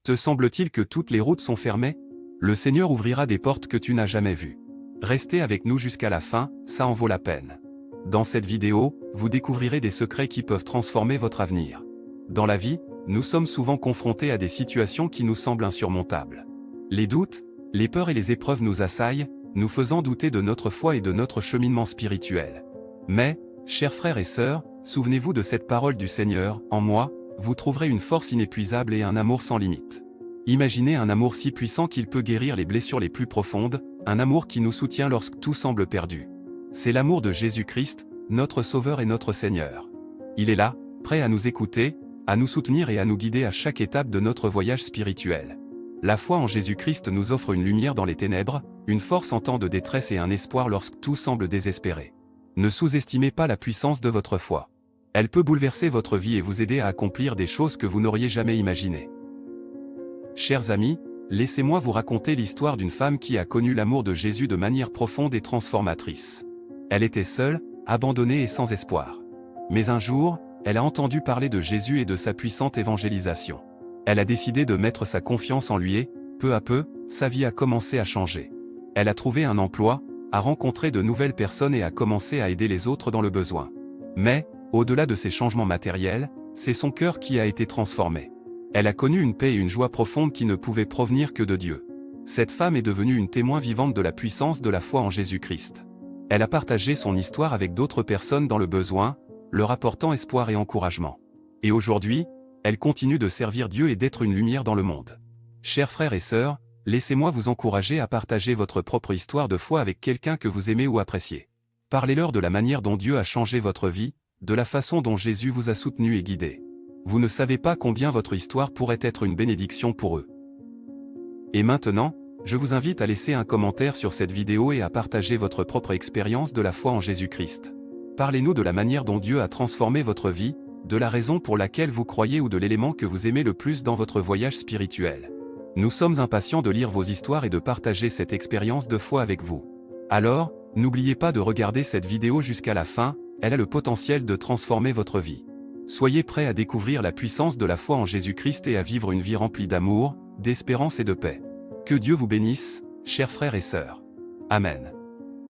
Te semble-t-il que toutes les routes sont fermées? Le Seigneur ouvrira des portes que tu n'as jamais vues. Restez avec nous jusqu'à la fin, ça en vaut la peine. Dans cette vidéo, vous découvrirez des secrets qui peuvent transformer votre avenir. Dans la vie, nous sommes souvent confrontés à des situations qui nous semblent insurmontables. Les doutes, les peurs et les épreuves nous assaillent, nous faisant douter de notre foi et de notre cheminement spirituel. Mais, chers frères et sœurs, souvenez-vous de cette parole du Seigneur, « En moi, vous trouverez une force inépuisable et un amour sans limite. » Imaginez un amour si puissant qu'il peut guérir les blessures les plus profondes, un amour qui nous soutient lorsque tout semble perdu. C'est l'amour de Jésus-Christ, notre Sauveur et notre Seigneur. Il est là, prêt à nous écouter, à nous soutenir et à nous guider à chaque étape de notre voyage spirituel. La foi en Jésus-Christ nous offre une lumière dans les ténèbres, une force en temps de détresse et un espoir lorsque tout semble désespéré. Ne sous-estimez pas la puissance de votre foi. Elle peut bouleverser votre vie et vous aider à accomplir des choses que vous n'auriez jamais imaginées. Chers amis, laissez-moi vous raconter l'histoire d'une femme qui a connu l'amour de Jésus de manière profonde et transformatrice. Elle était seule, abandonnée et sans espoir. Mais un jour, elle a entendu parler de Jésus et de sa puissante évangélisation. Elle a décidé de mettre sa confiance en lui et, peu à peu, sa vie a commencé à changer. Elle a trouvé un emploi, a rencontré de nouvelles personnes et a commencé à aider les autres dans le besoin. Mais, au-delà de ces changements matériels, c'est son cœur qui a été transformé. Elle a connu une paix et une joie profonde qui ne pouvaient provenir que de Dieu. Cette femme est devenue une témoin vivante de la puissance de la foi en Jésus-Christ. Elle a partagé son histoire avec d'autres personnes dans le besoin, leur apportant espoir et encouragement. Et aujourd'hui, elle continue de servir Dieu et d'être une lumière dans le monde. Chers frères et sœurs, laissez-moi vous encourager à partager votre propre histoire de foi avec quelqu'un que vous aimez ou appréciez. Parlez-leur de la manière dont Dieu a changé votre vie, de la façon dont Jésus vous a soutenu et guidé. Vous ne savez pas combien votre histoire pourrait être une bénédiction pour eux. Et maintenant, je vous invite à laisser un commentaire sur cette vidéo et à partager votre propre expérience de la foi en Jésus-Christ. Parlez-nous de la manière dont Dieu a transformé votre vie, de la raison pour laquelle vous croyez ou de l'élément que vous aimez le plus dans votre voyage spirituel. Nous sommes impatients de lire vos histoires et de partager cette expérience de foi avec vous. Alors, n'oubliez pas de regarder cette vidéo jusqu'à la fin, elle a le potentiel de transformer votre vie. Soyez prêts à découvrir la puissance de la foi en Jésus-Christ et à vivre une vie remplie d'amour, d'espérance et de paix. Que Dieu vous bénisse, chers frères et sœurs. Amen.